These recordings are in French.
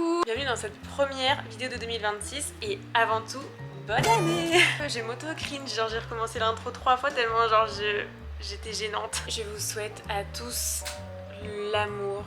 Coucou, bienvenue dans cette première vidéo de 2026 et avant tout, bonne année. J'ai moto cringe, genre j'ai recommencé l'intro 3 fois tellement genre j'étais gênante. Je vous souhaite à tous l'amour.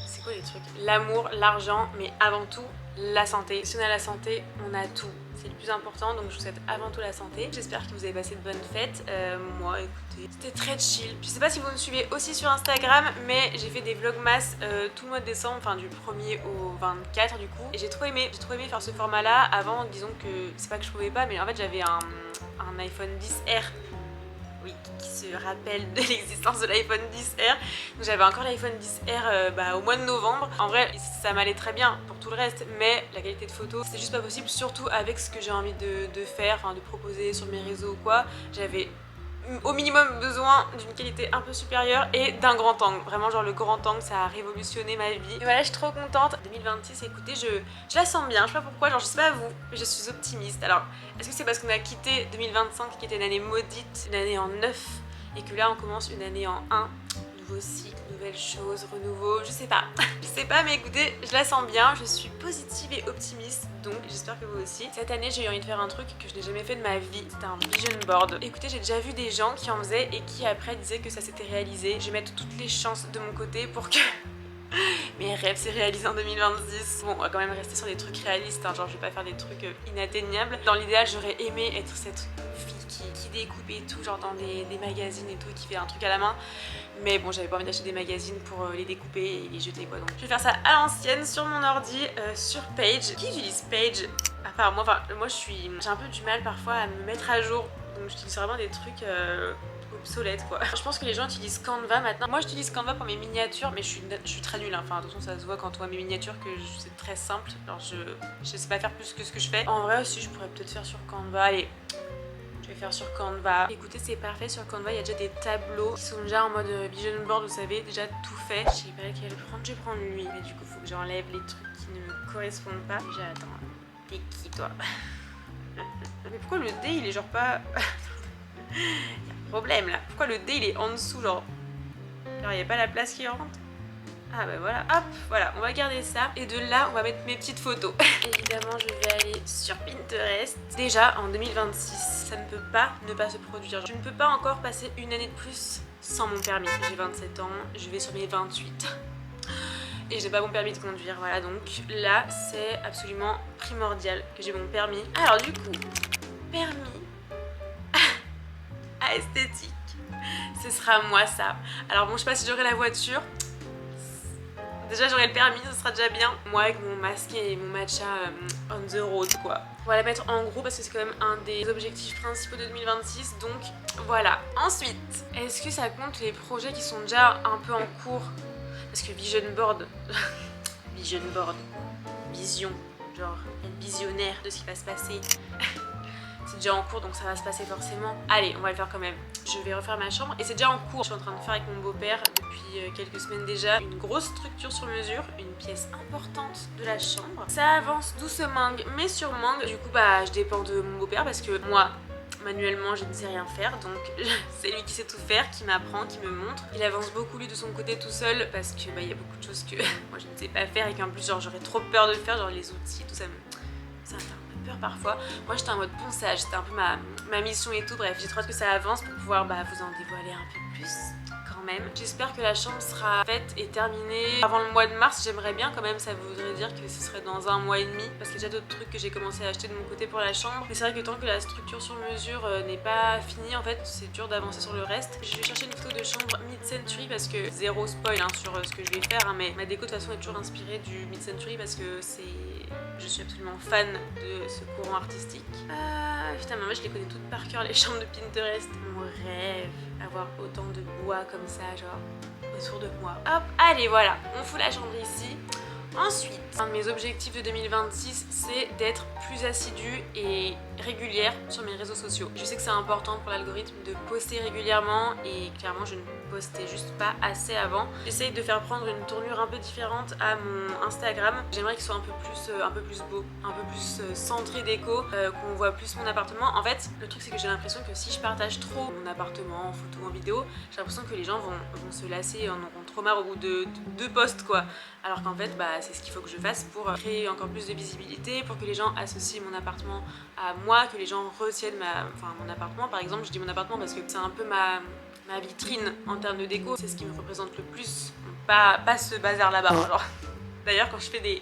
C'est quoi les trucs? L'amour, l'argent, mais avant tout la santé. Si on a la santé, on a tout. C'est le plus important, donc je vous souhaite avant tout la santé. J'espère que vous avez passé de bonnes fêtes. Moi, écoutez, c'était très chill. Je sais pas si vous me suivez aussi sur Instagram, mais j'ai fait des vlogmas tout le mois de décembre, enfin du 1er au 24 du coup. Et j'ai trop aimé faire ce format-là. Avant, disons que c'est pas que je pouvais pas, mais en fait j'avais un iPhone 10R. Oui, qui se rappelle de l'existence de l'iPhone 10R. Donc j'avais encore l'iPhone 10R au mois de novembre. En vrai, ça m'allait très bien pour tout le reste, mais la qualité de photo, c'est juste pas possible, surtout avec ce que j'ai envie de faire, enfin de proposer sur mes réseaux ou quoi. J'avais au minimum besoin d'une qualité un peu supérieure et d'un grand angle. Vraiment genre le grand angle, ça a révolutionné ma vie. Et voilà, je suis trop contente. 2026, écoutez, je la sens bien. Je sais pas pourquoi, genre je sais pas vous, mais je suis optimiste. Alors, est-ce que c'est parce qu'on a quitté 2025 qui était une année maudite, une année en 9, et que là on commence une année en 1? Nouveau cycle, nouvelles choses, renouveau, je sais pas. Je sais pas, mais écoutez, je la sens bien, je suis positive et optimiste, donc j'espère que vous aussi. Cette année, j'ai eu envie de faire un truc que je n'ai jamais fait de ma vie, c'était un vision board. Écoutez, j'ai déjà vu des gens qui en faisaient et qui après disaient que ça s'était réalisé. Je vais mettre toutes les chances de mon côté pour que mes rêves s'est réalisé en 2026. Bon, on va quand même rester sur des trucs réalistes, hein, genre je vais pas faire des trucs inatteignables. Dans l'idéal, j'aurais aimé être cette fille qui découpe et tout, genre dans des magazines et tout, qui fait un truc à la main. Mais bon, j'avais pas envie d'acheter des magazines pour les découper et les jeter quoi. Donc je vais faire ça à l'ancienne sur mon ordi, sur Page. Qui utilise Page à part moi? Enfin, moi j'ai un peu du mal parfois à me mettre à jour. Donc j'utilise vraiment des trucs obsolète quoi. Je pense que les gens utilisent Canva maintenant. Moi j'utilise Canva pour mes miniatures, mais je suis très nulle, hein. Enfin attention, ça se voit quand on voit mes miniatures que c'est très simple. Alors je sais pas faire plus que ce que je fais. En vrai aussi je pourrais peut-être faire sur Canva. Allez, je vais faire sur Canva. Écoutez, c'est parfait, sur Canva il y a déjà des tableaux qui sont déjà en mode vision board, vous savez, déjà tout fait. Je sais pas lequel prendre, je vais prendre lui. Mais du coup faut que j'enlève les trucs qui ne me correspondent pas. Déjà attends, t'es qui toi? Mais pourquoi le D il est genre pas... problème là. Pourquoi le D il est en dessous genre il n'y a pas la place qui rentre? Ah bah voilà, hop, voilà, on va garder ça. Et de là, on va mettre mes petites photos. Évidemment, je vais aller sur Pinterest. Déjà, en 2026, ça ne peut pas ne pas se produire. Je ne peux pas encore passer une année de plus sans mon permis. J'ai 27 ans, je vais sur mes 28. Et j'ai pas mon permis de conduire, voilà. Donc là, c'est absolument primordial que j'ai mon permis. Alors du coup, permis à esthétique, ce sera moi ça. Alors bon, je sais pas si j'aurai la voiture. Déjà j'aurai le permis, ce sera déjà bien. Moi avec mon masque et mon matcha on the road quoi. On va la mettre en gros parce que c'est quand même un des objectifs principaux de 2026. Donc voilà. Ensuite, est-ce que ça compte les projets qui sont déjà un peu en cours? Parce que vision board, vision board, vision, genre être visionnaire de ce qui va se passer. C'est déjà en cours donc ça va se passer forcément. Allez, on va le faire quand même. Je vais refaire ma chambre et c'est déjà en cours. Je suis en train de faire avec mon beau-père depuis quelques semaines déjà une grosse structure sur mesure, une pièce importante de la chambre. Ça avance doucement mais sûrement. Du coup bah je dépends de mon beau-père parce que moi manuellement je ne sais rien faire, donc c'est lui qui sait tout faire, qui m'apprend, qui me montre. Il avance beaucoup lui de son côté tout seul parce que bah il y a beaucoup de choses que moi je ne sais pas faire et qu'en plus genre j'aurais trop peur de le faire, genre les outils, tout ça me fait un peu peur parfois. Moi j'étais en mode ponçage, c'était un peu ma mission et tout, bref j'ai trop hâte que ça avance pour pouvoir vous en dévoiler un peu plus quand même. J'espère que la chambre sera faite et terminée avant le mois de mars, j'aimerais bien quand même, ça voudrait dire que ce serait dans un mois et demi parce qu'il y a déjà d'autres trucs que j'ai commencé à acheter de mon côté pour la chambre. Mais c'est vrai que tant que la structure sur mesure n'est pas finie en fait, c'est dur d'avancer sur le reste. Je vais chercher une photo de chambre mid-century parce que zéro spoil hein, sur ce que je vais faire hein, mais ma déco de toute façon est toujours inspirée du mid-century parce que je suis absolument fan de ce courant artistique. Putain, moi je les connais toutes par cœur, les chambres de Pinterest. Mon rêve, avoir autant de bois comme ça, genre autour de moi. Hop, allez, voilà, on fout la chambre ici. Ensuite, un de mes objectifs de 2026, c'est d'être plus assidue et régulière sur mes réseaux sociaux. Je sais que c'est important pour l'algorithme de poster régulièrement et clairement je ne postais juste pas assez avant. J'essaye de faire prendre une tournure un peu différente à mon Instagram. J'aimerais qu'il soit un peu plus beau, un peu plus centré déco, qu'on voit plus mon appartement. En fait, le truc c'est que j'ai l'impression que si je partage trop mon appartement en photo, en vidéo, j'ai l'impression que les gens vont se lasser et en auront trop marre au bout de 2 posts quoi. Alors qu'en fait, c'est ce qu'il faut que je fasse pour créer encore plus de visibilité, pour que les gens associent mon appartement à moi, que les gens retiennent mon appartement. Par exemple, je dis mon appartement parce que c'est un peu ma vitrine en termes de déco, c'est ce qui me représente le plus, pas ce bazar là-bas. Genre. D'ailleurs, quand je fais des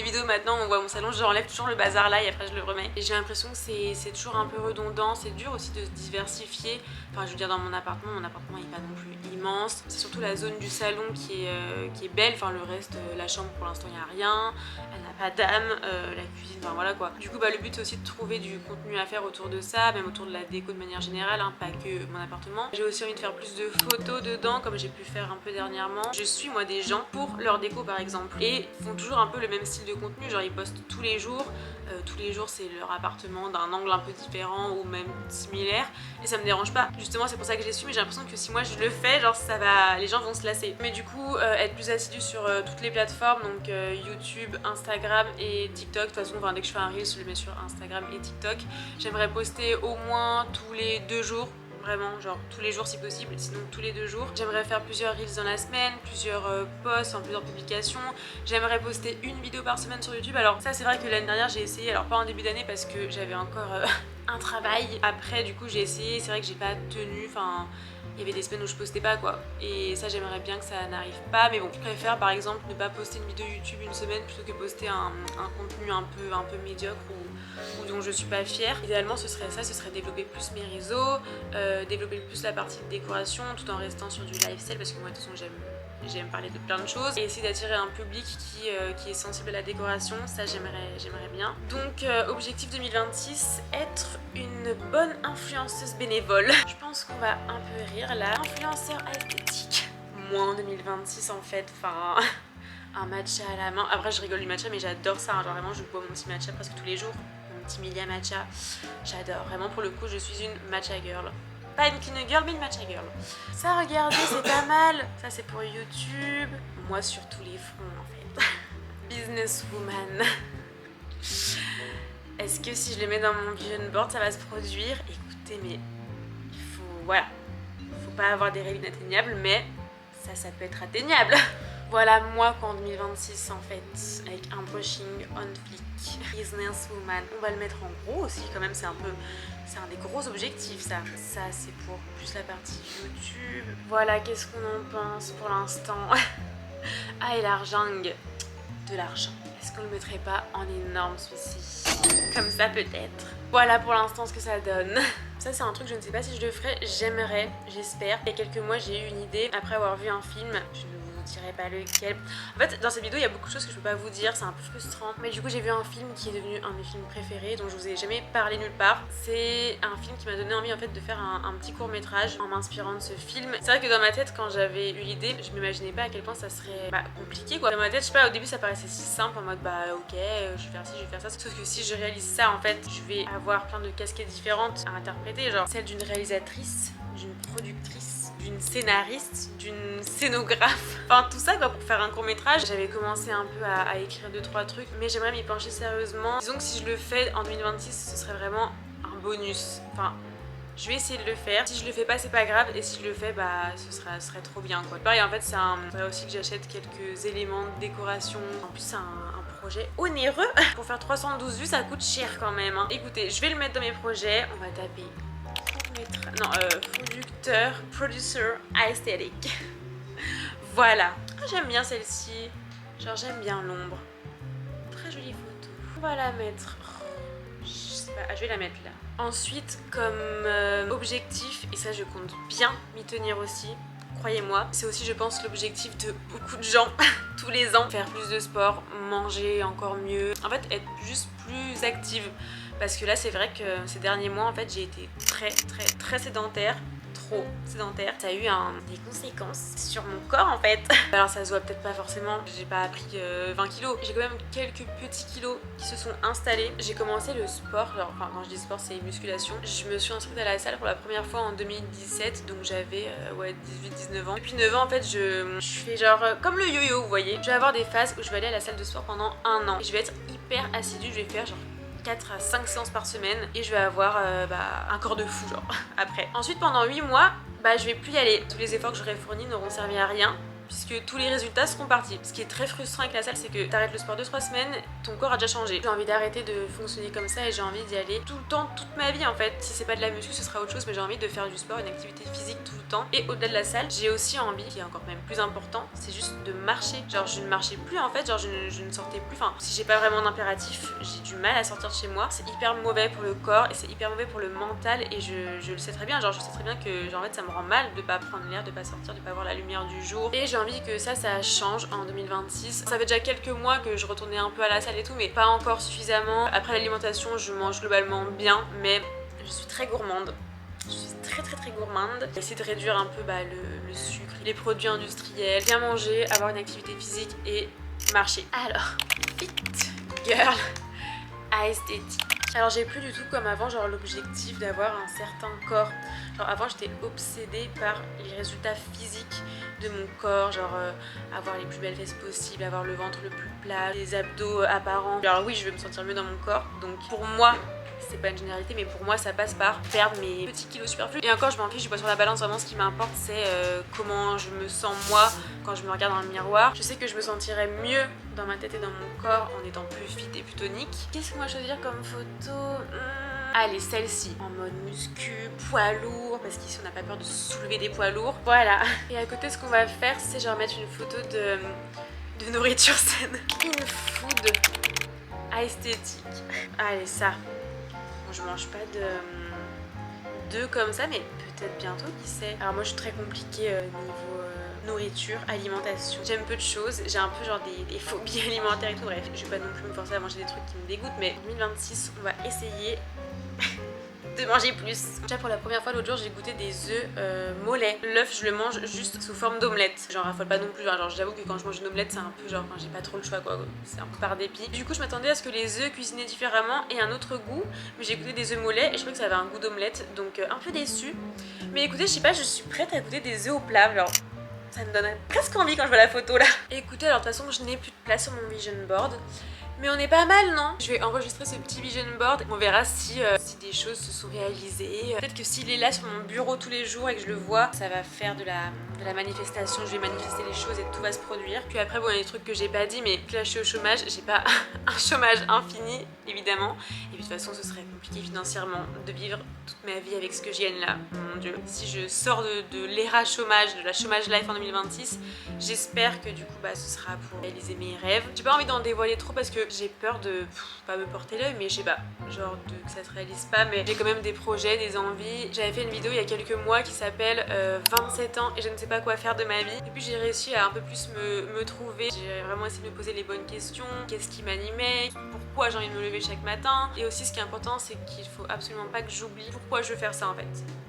vidéos maintenant, on voit mon salon, j'enlève toujours le bazar là et après je le remets. Et j'ai l'impression que c'est toujours un peu redondant, c'est dur aussi de se diversifier. Enfin, je veux dire, dans mon appartement il n'est pas non plus immense. C'est surtout la zone du salon qui est belle. Enfin, le reste, la chambre pour l'instant, il n'y a rien. Elle n'a pas d'âme. La cuisine, enfin voilà quoi. Du coup, le but c'est aussi de trouver du contenu à faire autour de ça, même autour de la déco de manière générale, hein, pas que mon appartement. J'ai aussi envie de faire plus de photos dedans, comme j'ai pu faire un peu dernièrement. Je suis moi des gens pour leur déco par exemple. Et font toujours un peu le même style de contenu, genre ils postent tous les jours c'est leur appartement d'un angle un peu différent ou même similaire et ça me dérange pas. Justement c'est pour ça que je les suis, mais j'ai l'impression que si moi je le fais, genre les gens vont se lasser. Mais du coup être plus assidu sur toutes les plateformes, donc YouTube, Instagram et TikTok. De toute façon dès que je fais un reel je le mets sur Instagram et TikTok. J'aimerais poster au moins tous les 2 jours. Vraiment, genre tous les jours si possible, sinon tous les 2 jours. J'aimerais faire plusieurs reels dans la semaine, plusieurs posts, plusieurs publications. J'aimerais poster une vidéo par semaine sur YouTube. Alors ça c'est vrai que l'année dernière j'ai essayé, alors pas en début d'année parce que j'avais encore un travail. Après du coup j'ai essayé, c'est vrai que j'ai pas tenu, enfin il y avait des semaines où je postais pas quoi. Et ça j'aimerais bien que ça n'arrive pas, mais bon, je préfère par exemple ne pas poster une vidéo YouTube une semaine plutôt que poster un contenu un peu médiocre ou dont je suis pas fière. Idéalement ce serait ça, ce serait développer plus mes réseaux, développer plus la partie de décoration tout en restant sur du lifestyle parce que moi de toute façon j'aime parler de plein de choses et essayer d'attirer un public qui est sensible à la décoration, ça j'aimerais bien. Donc objectif 2026, être une bonne influenceuse bénévole. Je pense qu'on va un peu rire là. Influenceur esthétique. Moi en 2026 en fait, enfin un matcha à la main. Après je rigole du matcha mais j'adore ça, hein. Genre vraiment je bois mon petit matcha presque tous les jours. Mon petit Milia matcha, j'adore. Vraiment pour le coup je suis une matcha girl. Pas une clean girl mais une matcha girl. Ça regardez c'est pas mal. Ça c'est pour YouTube. Moi sur tous les fronts en fait. Businesswoman. Est-ce que si je le mets dans mon vision board ça va se produire? Écoutez mais il faut, voilà, faut pas avoir des rêves inatteignables mais ça peut être atteignable. Voilà moi qu'en 2026 en fait, avec un brushing on fleek, businesswoman. On va le mettre en gros aussi quand même, c'est un des gros objectifs ça. Ça c'est pour plus la partie YouTube. Voilà, qu'est-ce qu'on en pense pour l'instant? Ah et l'argent, de l'argent. Est-ce qu'on le mettrait pas en énorme celui-ci? Comme ça peut-être. Voilà pour l'instant ce que ça donne. Ça c'est un truc, je ne sais pas si je le ferai, j'aimerais, j'espère. Il y a quelques mois j'ai eu une idée après avoir vu un film, je ne vous dirai pas lequel. En fait dans cette vidéo il y a beaucoup de choses que je peux pas vous dire, c'est un peu frustrant. Mais du coup j'ai vu un film qui est devenu un de mes films préférés, dont je vous ai jamais parlé nulle part. C'est un film qui m'a donné envie en fait de faire un petit court métrage en m'inspirant de ce film. C'est vrai que dans ma tête quand j'avais eu l'idée, je m'imaginais pas à quel point ça serait compliqué quoi. Dans ma tête je sais pas, au début ça paraissait si simple en mode ok je vais faire ci, je vais faire ça. Sauf que si je réalise ça en fait je vais avoir plein de casquettes différentes à interpréter, genre celle d'une réalisatrice, d'une productrice, d'une scénariste, d'une scénographe, enfin tout ça quoi pour faire un court métrage. J'avais commencé un peu à écrire 2-3 trucs mais j'aimerais m'y pencher sérieusement. Disons que si je le fais en 2026 ce serait vraiment un bonus, enfin je vais essayer de le faire. Si je le fais pas c'est pas grave et si je le fais ce serait trop bien quoi. Pareil en fait c'est faudrait aussi que j'achète quelques éléments de décoration. En plus c'est un projet onéreux. Pour faire 312 vues ça coûte cher quand même hein. Écoutez je vais le mettre dans mes projets. On va taper producteur, producer aesthetic. Voilà. J'aime bien celle-ci. Genre j'aime bien l'ombre. Très jolie photo. On va la mettre. Je sais pas, je vais la mettre là. Ensuite comme objectif, et ça je compte bien m'y tenir aussi, croyez-moi, c'est aussi je pense l'objectif de beaucoup de gens tous les ans, faire plus de sport, manger encore mieux, en fait être juste plus active. Parce que là c'est vrai que ces derniers mois en fait j'ai été très sédentaire. trop sédentaire. Ça a eu des conséquences sur mon corps en fait. Alors ça se voit peut-être pas forcément, j'ai pas pris 20 kilos. J'ai quand même quelques petits kilos qui se sont installés. J'ai commencé le sport, genre, enfin quand je dis sport c'est musculation. Je me suis inscrite à la salle pour la première fois en 2017, donc j'avais 18-19 ans. Depuis 9 ans en fait je fais genre comme le yo-yo vous voyez. Je vais avoir des phases où je vais aller à la salle de sport pendant un an. Et je vais être hyper assidue, je vais faire genre 4 à 5 séances par semaine et je vais avoir un corps de fou genre après. Ensuite pendant 8 mois je vais plus y aller. Tous les efforts que j'aurais fournis n'auront servi à rien puisque tous les résultats seront partis. Ce qui est très frustrant avec la salle, c'est que t'arrêtes le sport 2-3 semaines, ton corps a déjà changé. J'ai envie d'arrêter de fonctionner comme ça et j'ai envie d'y aller tout le temps, toute ma vie en fait. Si c'est pas de la muscu, ce sera autre chose, mais j'ai envie de faire du sport, une activité physique tout le temps. Et au-delà de la salle, j'ai aussi envie, qui est encore même plus important, c'est juste de marcher. Genre je ne marchais plus en fait, genre je ne sortais plus. Enfin, si j'ai pas vraiment d'impératif, j'ai du mal à sortir de chez moi. C'est hyper mauvais pour le corps et c'est hyper mauvais pour le mental et je le sais très bien. Genre je sais très bien que genre, en fait ça me rend mal de pas prendre l'air, de pas sortir, de pas voir la lumière du jour. Et j'ai envie que ça change en 2026. Ça fait déjà quelques mois que je retournais un peu à la salle et tout, mais pas encore suffisamment. Après l'alimentation, je mange globalement bien, mais je suis très gourmande. Je suis très gourmande. Essayer de réduire un peu le sucre, les produits industriels, bien manger, avoir une activité physique et marcher. Alors, fit girl à esthétique. Alors j'ai plus du tout comme avant genre l'objectif d'avoir un certain corps. Genre avant j'étais obsédée par les résultats physiques de mon corps, genre avoir les plus belles fesses possibles, avoir le ventre le plus plat, les abdos apparents. Alors oui je veux me sentir mieux dans mon corps, donc pour moi c'est pas une généralité mais pour moi ça passe par perdre mes petits kilos superflus. Et encore je m'en fiche, je suis pas sur la balance, vraiment ce qui m'importe c'est comment je me sens moi quand je me regarde dans le miroir. Je sais que je me sentirais mieux dans ma tête et dans mon corps en étant plus fit et plus tonique. Qu'est-ce qu'on va choisir comme photo Allez, celle-ci, en mode muscu, poids lourd, parce qu'ici on n'a pas peur de soulever des poids lourds. Voilà. Et à côté ce qu'on va faire c'est genre mettre une photo de nourriture saine. In food à esthétique. Allez ça. Je mange pas de comme ça, mais peut-être bientôt, qui sait. Alors moi je suis très compliquée niveau nourriture, alimentation. J'aime peu de choses, j'ai un peu genre des phobies alimentaires et tout, bref. Je vais pas non plus me forcer à manger des trucs qui me dégoûtent, mais en 2026 on va essayer de manger plus. Déjà pour la première fois l'autre jour j'ai goûté des œufs mollets. L'œuf je le mange juste sous forme d'omelette. J'en raffole pas non plus, hein. Genre j'avoue que quand je mange une omelette c'est un peu genre j'ai pas trop le choix quoi. C'est un peu par dépit. Du coup je m'attendais à ce que les œufs cuisinés différemment aient un autre goût. Mais j'ai goûté des œufs mollets et je trouvais que ça avait un goût d'omelette. Donc un peu déçue. Mais écoutez je sais pas, je suis prête à goûter des œufs au plat. Genre ça me donne presque envie quand je vois la photo là. Et écoutez alors de toute façon je n'ai plus de place sur mon vision board. Mais on est pas mal, non? Je vais enregistrer ce petit vision board. On verra si des choses se sont réalisées. Peut-être que s'il est là sur mon bureau tous les jours et que je le vois, ça va faire de la manifestation. Je vais manifester les choses et tout va se produire. Puis après, bon, il y a des trucs que j'ai pas dit, mais là je suis au chômage. J'ai pas un chômage infini, évidemment. Et puis de toute façon, ce serait compliqué financièrement de vivre toute ma vie avec ce que je gagne là. Mon Dieu. Si je sors de l'ERA chômage, de la chômage life en 2026, j'espère que du coup, ce sera pour réaliser mes rêves. J'ai pas envie d'en dévoiler trop parce que j'ai peur de pas me porter l'œil, mais je sais pas, genre que ça se réalise pas, mais j'ai quand même des projets, des envies. J'avais fait une vidéo il y a quelques mois qui s'appelle 27 ans et je ne sais pas quoi faire de ma vie. Et puis j'ai réussi à un peu plus me trouver. J'ai vraiment essayé de me poser les bonnes questions. Qu'est-ce qui m'animait? Pourquoi j'ai envie de me lever chaque matin? Et aussi ce qui est important c'est qu'il faut absolument pas que j'oublie pourquoi je veux faire ça en fait.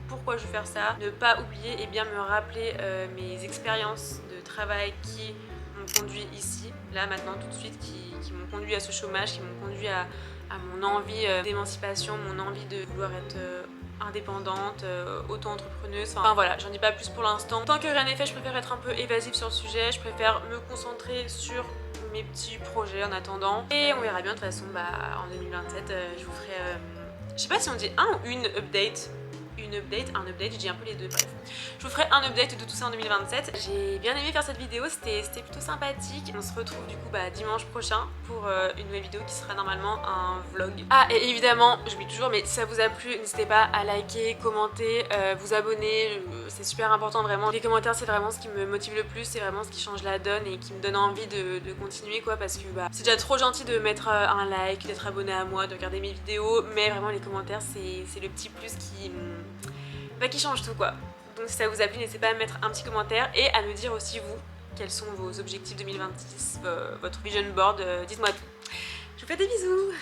Pourquoi je veux faire ça? Ne pas oublier et bien me rappeler mes expériences de travail qui m'ont conduit ici, là maintenant tout de suite, qui m'ont conduit à ce chômage, qui m'ont conduit à mon envie d'émancipation, mon envie de vouloir être indépendante, auto-entrepreneuse, enfin voilà, j'en dis pas plus pour l'instant. Tant que rien n'est fait, je préfère être un peu évasive sur le sujet, je préfère me concentrer sur mes petits projets en attendant. Et on verra bien de toute façon, en 2027, je vous ferai, je sais pas si on dit un ou une update. Un update, je dis un peu les deux, bref. Je vous ferai un update de tout ça en 2027. J'ai bien aimé faire cette vidéo, c'était plutôt sympathique. On se retrouve du coup dimanche prochain pour une nouvelle vidéo qui sera normalement un vlog. Ah et évidemment, j'oublie toujours, mais si ça vous a plu, n'hésitez pas à liker, commenter, vous abonner, c'est super important vraiment. Les commentaires c'est vraiment ce qui me motive le plus, c'est vraiment ce qui change la donne et qui me donne envie de continuer quoi, parce que c'est déjà trop gentil de mettre un like, d'être abonné à moi, de regarder mes vidéos, mais vraiment les commentaires c'est le petit plus qui change tout quoi. Donc si ça vous a plu, n'hésitez pas à mettre un petit commentaire et à me dire aussi vous quels sont vos objectifs 2026, votre vision board, dites-moi tout. Je vous fais des bisous.